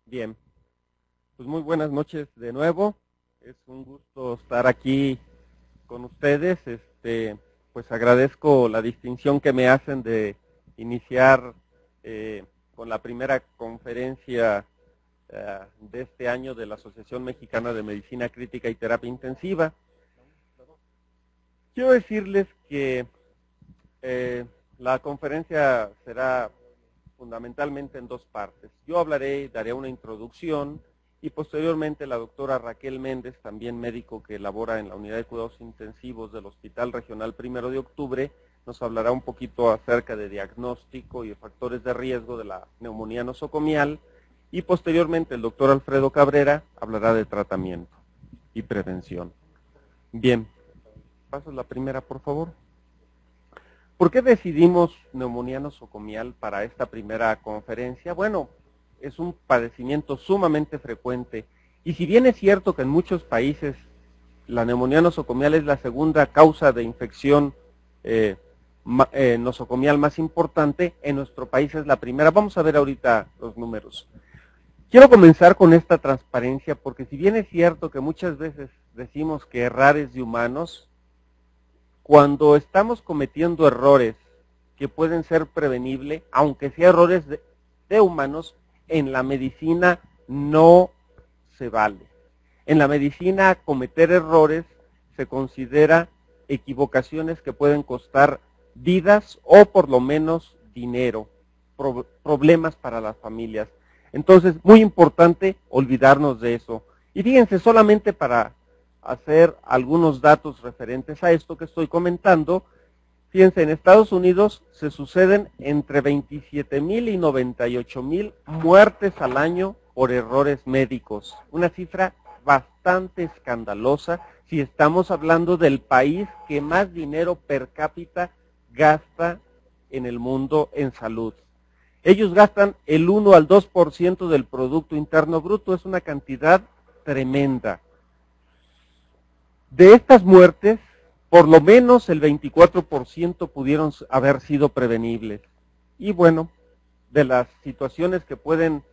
Bien, pues muy buenas noches de nuevo. Es un gusto estar aquí con ustedes. Pues agradezco la distinción que me hacen de iniciar con la primera conferencia de este año de la Asociación Mexicana de Medicina Crítica y Terapia Intensiva. Quiero decirles que la conferencia será fundamentalmente en dos partes. Yo hablaré y daré una introducción y posteriormente la doctora Raquel Méndez, también médico que labora en la Unidad de Cuidados Intensivos del Hospital Regional 1 de Octubre, nos hablará un poquito acerca de diagnóstico y factores de riesgo de la neumonía nosocomial y posteriormente el doctor Alfredo Cabrera hablará de tratamiento y prevención. Bien, paso la primera, por favor. ¿Por qué decidimos neumonía nosocomial para esta primera conferencia? Bueno, es un padecimiento sumamente frecuente y si bien es cierto que en muchos países la neumonía nosocomial es la segunda causa de infección nosocomial más importante, en nuestro país es la primera. Vamos a ver ahorita los números. Quiero comenzar con esta transparencia porque si bien es cierto que muchas veces decimos que errar es de humanos, cuando estamos cometiendo errores que pueden ser prevenibles, aunque sean errores de humanos, en la medicina no se vale. En la medicina cometer errores se considera equivocaciones que pueden costar vidas o por lo menos dinero, problemas para las familias. Entonces, muy importante olvidarnos de eso. Y fíjense, solamente para hacer algunos datos referentes a esto que estoy comentando. Fíjense, en Estados Unidos se suceden entre 27,000 y 98,000 muertes al año por errores médicos. Una cifra bastante escandalosa si estamos hablando del país que más dinero per cápita gasta en el mundo en salud. Ellos gastan el 1 al 2% del Producto Interno Bruto, es una cantidad tremenda. De estas muertes, por lo menos el 24% pudieron haber sido prevenibles. Y bueno, de las situaciones que pueden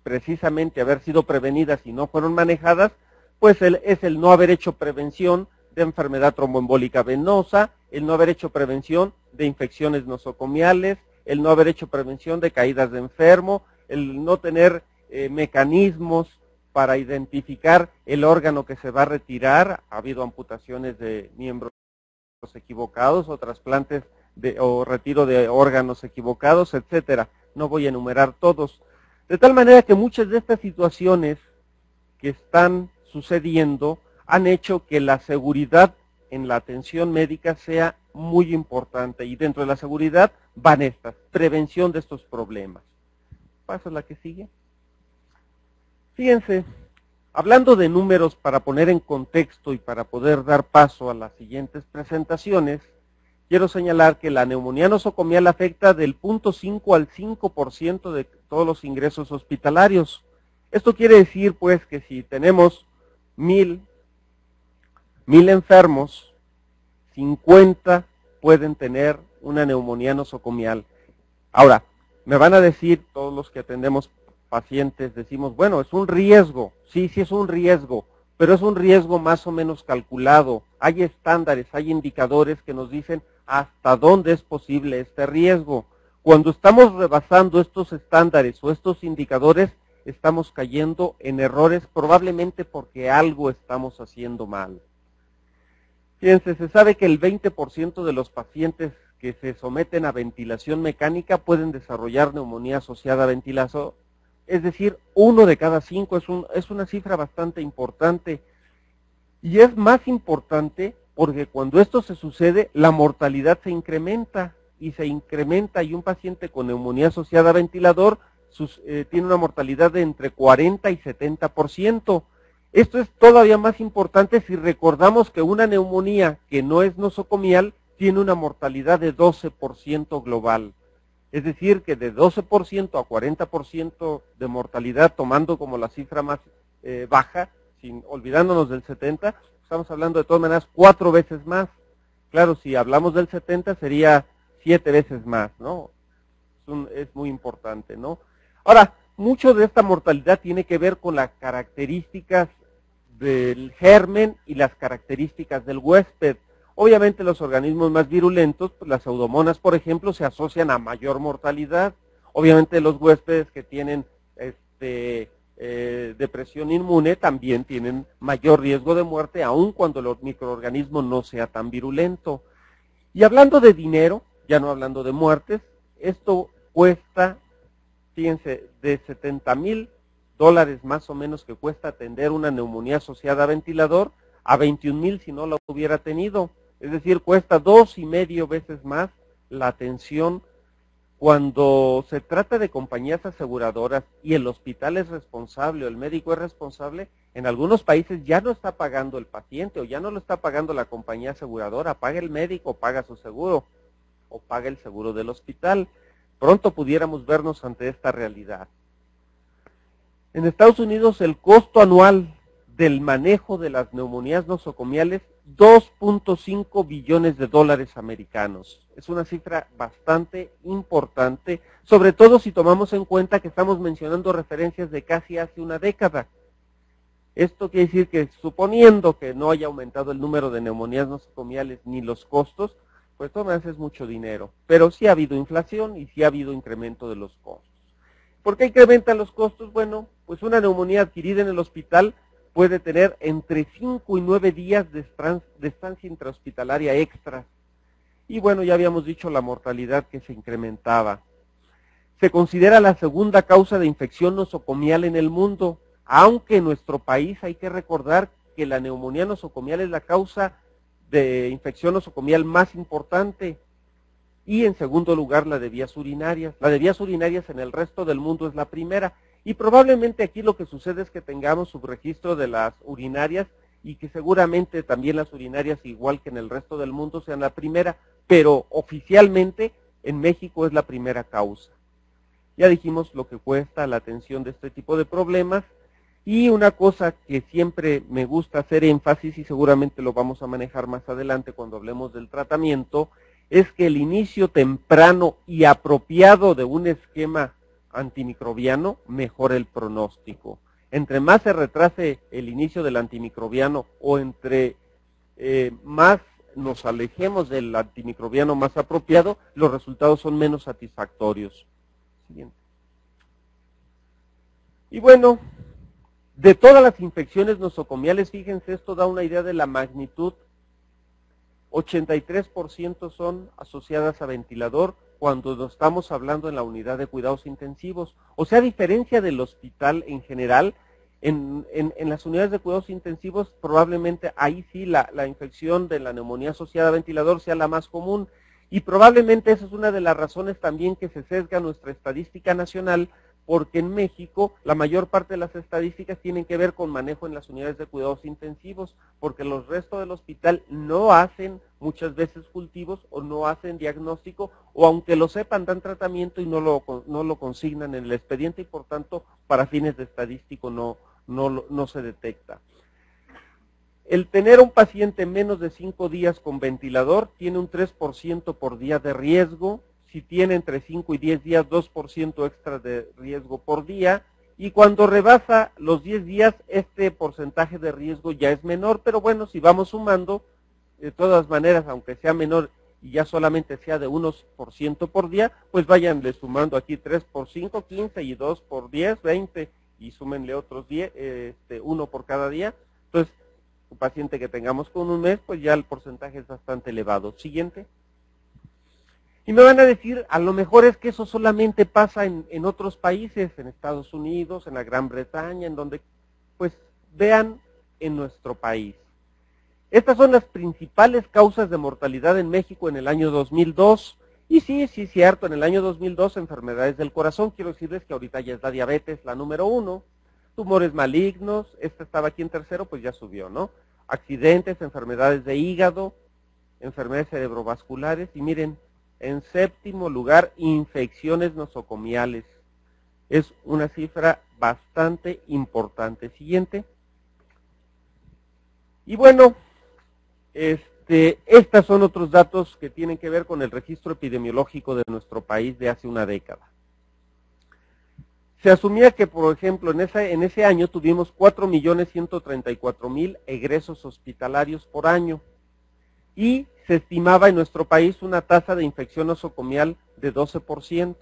precisamente haber sido prevenidas y no fueron manejadas, pues es el no haber hecho prevención de enfermedad tromboembólica venosa, el no haber hecho prevención de infecciones nosocomiales, el no haber hecho prevención de caídas de enfermo, el no tener mecanismos para identificar el órgano que se va a retirar. Ha habido amputaciones de miembros equivocados o trasplantes o retiro de órganos equivocados, etcétera. No voy a enumerar todos. De tal manera que muchas de estas situaciones que están sucediendo han hecho que la seguridad en la atención médica sea muy importante. Y dentro de la seguridad van estas, prevención de estos problemas. Pasa la que sigue. Fíjense, hablando de números para poner en contexto y para poder dar paso a las siguientes presentaciones, quiero señalar que la neumonía nosocomial afecta del 0.5 al 5% de todos los ingresos hospitalarios. Esto quiere decir, pues, que si tenemos 1,000 enfermos, 50 pueden tener una neumonía nosocomial. Ahora, me van a decir todos los que atendemos pacientes, decimos, bueno, es un riesgo, sí es un riesgo, pero es un riesgo más o menos calculado. Hay estándares, hay indicadores que nos dicen hasta dónde es posible este riesgo. Cuando estamos rebasando estos estándares o estos indicadores, estamos cayendo en errores probablemente porque algo estamos haciendo mal. Fíjense, se sabe que el 20% de los pacientes que se someten a ventilación mecánica pueden desarrollar neumonía asociada a ventilación. Es decir, 1 de cada 5 es una cifra bastante importante. Y es más importante porque cuando esto se sucede, la mortalidad se incrementa. Y un paciente con neumonía asociada a ventilador tiene una mortalidad de entre 40 y 70%. Esto es todavía más importante si recordamos que una neumonía que no es nosocomial tiene una mortalidad de 12% global. Es decir, que de 12% a 40% de mortalidad, tomando como la cifra más baja, olvidándonos del 70%, estamos hablando de todas maneras 4 veces más. Claro, si hablamos del 70 sería 7 veces más, ¿no? Es muy importante, ¿no? Ahora, Mucho de esta mortalidad tiene que ver con las características del germen y las características del huésped. Obviamente los organismos más virulentos, pues las pseudomonas, por ejemplo, se asocian a mayor mortalidad. Obviamente los huéspedes que tienen depresión inmune también tienen mayor riesgo de muerte, aun cuando el microorganismo no sea tan virulento. Y hablando de dinero, ya no hablando de muertes, esto cuesta, fíjense, de $70,000 más o menos que cuesta atender una neumonía asociada a ventilador, a 21,000 si no la hubiera tenido. Es decir, cuesta 2,5 veces más la atención. Cuando se trata de compañías aseguradoras y el hospital es responsable o el médico es responsable, en algunos países ya no está pagando el paciente o ya no lo está pagando la compañía aseguradora, paga el médico, paga su seguro o paga el seguro del hospital. Pronto pudiéramos vernos ante esta realidad. En Estados Unidos el costo anual del manejo de las neumonías nosocomiales, $2.5 billones americanos. Es una cifra bastante importante, sobre todo si tomamos en cuenta que estamos mencionando referencias de casi hace una década. Esto quiere decir que suponiendo que no haya aumentado el número de neumonías nosocomiales ni los costos, pues todavía es mucho dinero. Pero sí ha habido inflación y sí ha habido incremento de los costos. ¿Por qué incrementan los costos? Bueno, pues una neumonía adquirida en el hospital puede tener entre 5 y 9 días de estancia intrahospitalaria extra. Y bueno, ya habíamos dicho la mortalidad que se incrementaba. Se considera la segunda causa de infección nosocomial en el mundo, aunque en nuestro país hay que recordar que la neumonía nosocomial es la causa de infección nosocomial más importante. Y en segundo lugar la de vías urinarias. La de vías urinarias en el resto del mundo es la primera. Y probablemente aquí lo que sucede es que tengamos subregistro de las urinarias y que seguramente también las urinarias, igual que en el resto del mundo, sean la primera, pero oficialmente en México es la primera causa. Ya dijimos lo que cuesta la atención de este tipo de problemas. Y una cosa que siempre me gusta hacer énfasis, y seguramente lo vamos a manejar más adelante cuando hablemos del tratamiento, es que el inicio temprano y apropiado de un esquema antimicrobiano mejora el pronóstico. Entre más se retrase el inicio del antimicrobiano o entre más nos alejemos del antimicrobiano más apropiado, los resultados son menos satisfactorios. Siguiente. Y bueno, de todas las infecciones nosocomiales, fíjense, esto da una idea de la magnitud. 83% son asociadas a ventilador cuando no estamos hablando en la unidad de cuidados intensivos. O sea, a diferencia del hospital en general, en las unidades de cuidados intensivos probablemente ahí sí la infección de la neumonía asociada a ventilador sea la más común. Y probablemente esa es una de las razones también que se sesga nuestra estadística nacional, porque en México la mayor parte de las estadísticas tienen que ver con manejo en las unidades de cuidados intensivos, porque los restos del hospital no hacen muchas veces cultivos o no hacen diagnóstico, o aunque lo sepan dan tratamiento y no lo consignan en el expediente y por tanto para fines de estadístico no se detecta. El tener un paciente menos de 5 días con ventilador tiene un 3% por día de riesgo. Si tiene entre 5 y 10 días, 2% extra de riesgo por día. Y cuando rebasa los 10 días, este porcentaje de riesgo ya es menor. Pero bueno, si vamos sumando, de todas maneras, aunque sea menor y ya solamente sea de 1% por día, pues váyanle sumando aquí 3 por 5, 15 y 2 por 10, 20. Y súmenle otros 10, 1 por cada día. Entonces, un paciente que tengamos con un mes, pues ya el porcentaje es bastante elevado. Siguiente. Y me van a decir, a lo mejor es que eso solamente pasa en otros países, en Estados Unidos, en la Gran Bretaña, en donde, pues, vean en nuestro país. Estas son las principales causas de mortalidad en México en el año 2002. Y sí, es cierto, en el año 2002, enfermedades del corazón, quiero decirles que ahorita ya es la diabetes, la número 1. Tumores malignos, esta estaba aquí en tercero, pues ya subió, ¿no? Accidentes, enfermedades de hígado, enfermedades cerebrovasculares, y miren, en séptimo lugar, infecciones nosocomiales. Es una cifra bastante importante. Siguiente. Y bueno, estos son otros datos que tienen que ver con el registro epidemiológico de nuestro país de hace una década. Se asumía que, por ejemplo, en ese año tuvimos 4.134.000 egresos hospitalarios por año y se estimaba en nuestro país una tasa de infección nosocomial de 12%.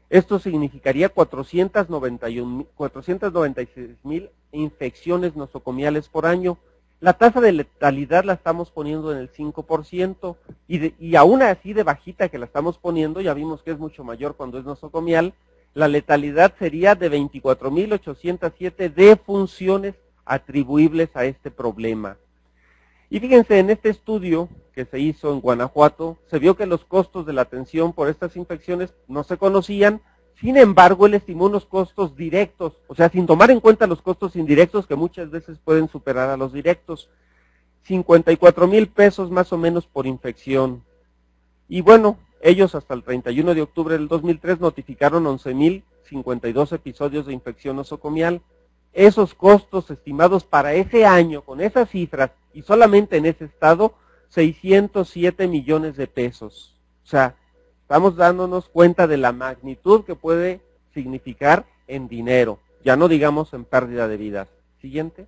Esto significaría 496.000 infecciones nosocomiales por año. La tasa de letalidad la estamos poniendo en el 5%, y aún así de bajita que la estamos poniendo, ya vimos que es mucho mayor cuando es nosocomial, la letalidad sería de 24.807 defunciones atribuibles a este problema. Y fíjense, en este estudio que se hizo en Guanajuato, se vio que los costos de la atención por estas infecciones no se conocían. Sin embargo, él estimó unos costos directos, o sea, sin tomar en cuenta los costos indirectos, que muchas veces pueden superar a los directos. 54,000 pesos más o menos por infección. Y bueno, ellos hasta el 31 de octubre del 2003 notificaron 11,052 episodios de infección nosocomial. Esos costos estimados para ese año, con esas cifras, y solamente en ese estado, 607 millones de pesos. O sea, estamos dándonos cuenta de la magnitud que puede significar en dinero, ya no digamos en pérdida de vidas. Siguiente.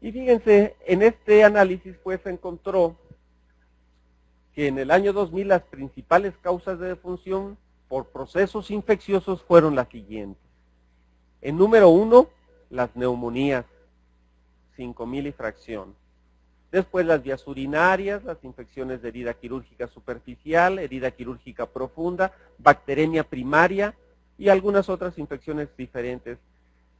Y fíjense, en este análisis pues se encontró que en el año 2000 las principales causas de defunción por procesos infecciosos fueron las siguientes. En número 1, las neumonías, 5,000 y fracción. Después las vías urinarias, las infecciones de herida quirúrgica superficial, herida quirúrgica profunda, bacteremia primaria y algunas otras infecciones diferentes.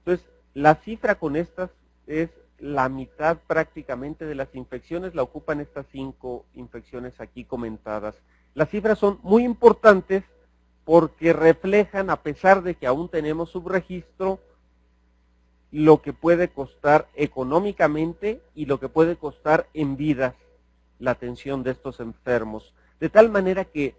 Entonces, la cifra con estas es la mitad prácticamente de las infecciones, la ocupan estas 5 infecciones aquí comentadas. Las cifras son muy importantes porque reflejan, a pesar de que aún tenemos subregistro, lo que puede costar económicamente y lo que puede costar en vidas la atención de estos enfermos. De tal manera que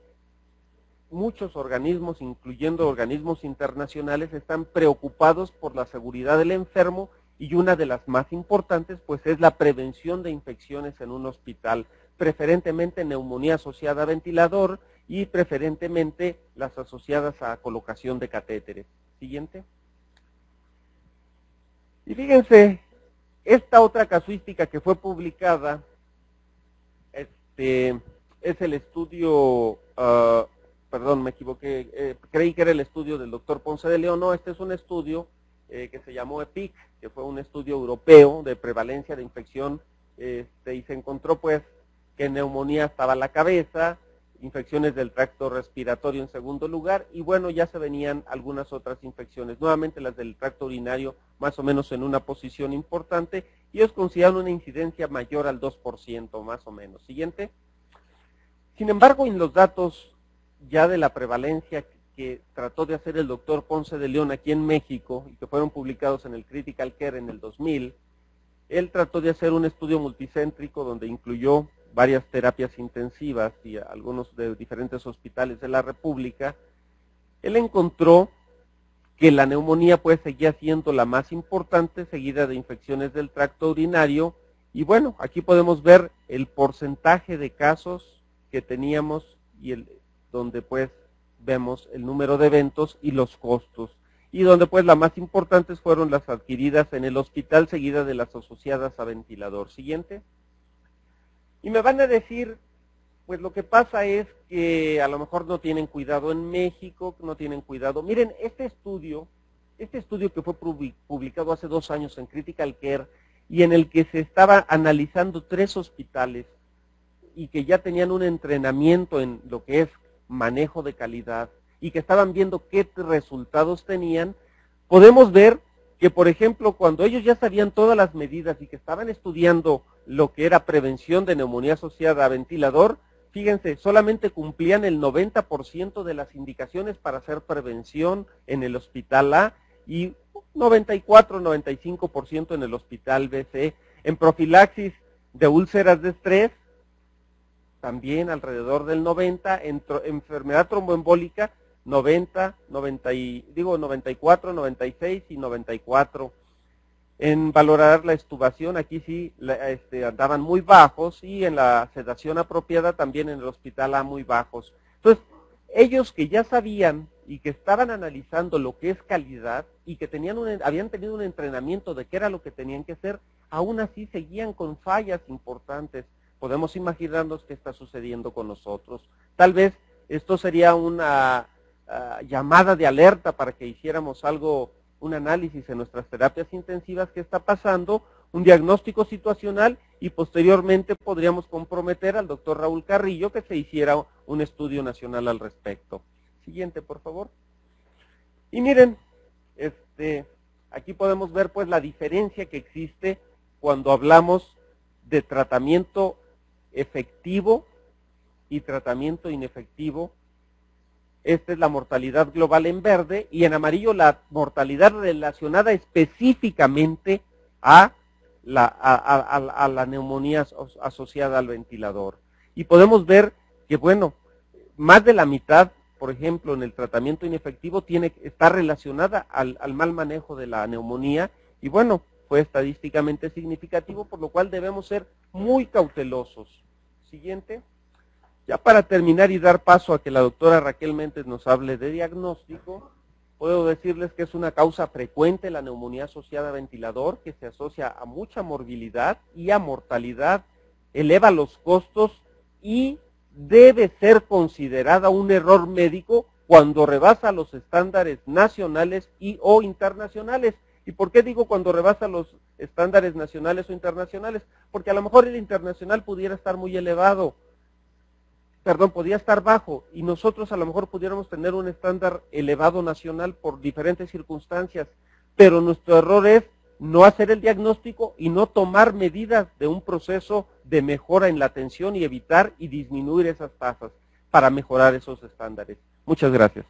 muchos organismos, incluyendo organismos internacionales, están preocupados por la seguridad del enfermo, y una de las más importantes pues es la prevención de infecciones en un hospital, preferentemente neumonía asociada a ventilador y preferentemente las asociadas a colocación de catéteres. Siguiente. Y fíjense, esta otra casuística que fue publicada, es el estudio, perdón, me equivoqué, creí que era el estudio del doctor Ponce de León. No, este es un estudio que se llamó EPIC, que fue un estudio europeo de prevalencia de infección, y se encontró pues que neumonía estaba a la cabeza, infecciones del tracto respiratorio en segundo lugar, y bueno, ya se venían algunas otras infecciones, nuevamente las del tracto urinario más o menos en una posición importante, y ellos consideran una incidencia mayor al 2% más o menos. Siguiente. Sin embargo, en los datos ya de la prevalencia que trató de hacer el doctor Ponce de León aquí en México, y que fueron publicados en el Critical Care en el 2000, él trató de hacer un estudio multicéntrico donde incluyó varias terapias intensivas y algunos de diferentes hospitales de la República. Él encontró que la neumonía pues seguía siendo la más importante, seguida de infecciones del tracto urinario, y bueno, aquí podemos ver el porcentaje de casos que teníamos y donde pues vemos el número de eventos y los costos, y donde pues las más importantes fueron las adquiridas en el hospital, seguida de las asociadas a ventilador. Siguiente. Y me van a decir, pues lo que pasa es que a lo mejor no tienen cuidado en México, no tienen cuidado. Miren, este estudio que fue publicado hace 2 años en Critical Care, y en el que se estaba analizando 3 hospitales y que ya tenían un entrenamiento en lo que es manejo de calidad y que estaban viendo qué resultados tenían, podemos ver que, por ejemplo, cuando ellos ya sabían todas las medidas y que estaban estudiando lo que era prevención de neumonía asociada a ventilador, fíjense, solamente cumplían el 90% de las indicaciones para hacer prevención en el hospital A y 94-95% en el hospital BC. En profilaxis de úlceras de estrés, también alrededor del 90%, en enfermedad tromboembólica, 94, 96 y 94. En valorar la extubación, aquí sí andaban muy bajos, y en la sedación apropiada también en el hospital A muy bajos. Entonces, ellos que ya sabían y que estaban analizando lo que es calidad y que habían tenido un entrenamiento de qué era lo que tenían que hacer, aún así seguían con fallas importantes. Podemos imaginarnos qué está sucediendo con nosotros. Tal vez esto sería una llamada de alerta para que hiciéramos un análisis en nuestras terapias intensivas, qué está pasando, un diagnóstico situacional y posteriormente podríamos comprometer al doctor Raúl Carrillo que se hiciera un estudio nacional al respecto. Siguiente, por favor. Y miren, aquí podemos ver pues la diferencia que existe cuando hablamos de tratamiento efectivo y tratamiento inefectivo. Esta es la mortalidad global en verde y en amarillo la mortalidad relacionada específicamente a la neumonía asociada al ventilador. Y podemos ver que, bueno, más de la mitad, por ejemplo, en el tratamiento inefectivo está relacionada al mal manejo de la neumonía y, bueno, fue estadísticamente significativo, por lo cual debemos ser muy cautelosos. Siguiente. Ya para terminar y dar paso a que la doctora Raquel Méndez nos hable de diagnóstico, puedo decirles que es una causa frecuente la neumonía asociada a ventilador, que se asocia a mucha morbilidad y a mortalidad, eleva los costos y debe ser considerada un error médico cuando rebasa los estándares nacionales y o internacionales. ¿Y por qué digo cuando rebasa los estándares nacionales o internacionales? Porque a lo mejor el internacional pudiera estar muy elevado, podía estar bajo, y nosotros a lo mejor pudiéramos tener un estándar elevado nacional por diferentes circunstancias, pero nuestro error es no hacer el diagnóstico y no tomar medidas de un proceso de mejora en la atención y evitar y disminuir esas tasas para mejorar esos estándares. Muchas gracias.